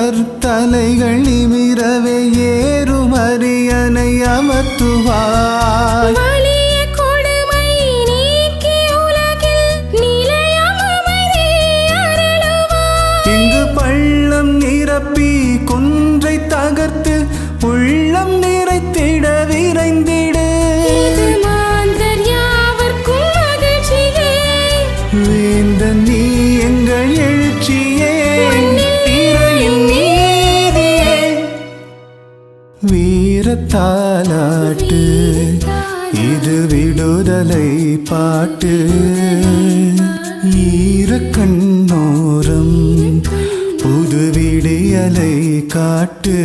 கற்தலைகள் நிமிரவே ஏறும் அரியணை அமர்த்துவாய். இங்கு பள்ளம் நிரப்பி குன்றை தகர்த்து உள்ளம் நிறைத்திட விரைந்திடு. வேந்தன் நீ எங்கள் எழுச்சியே, இறையின் நீதியே. வீரத்தாலாட்டு இது விடுதலை பாட்டு. ஈரக்கண்ணோரம் புது விடியலை காட்டு.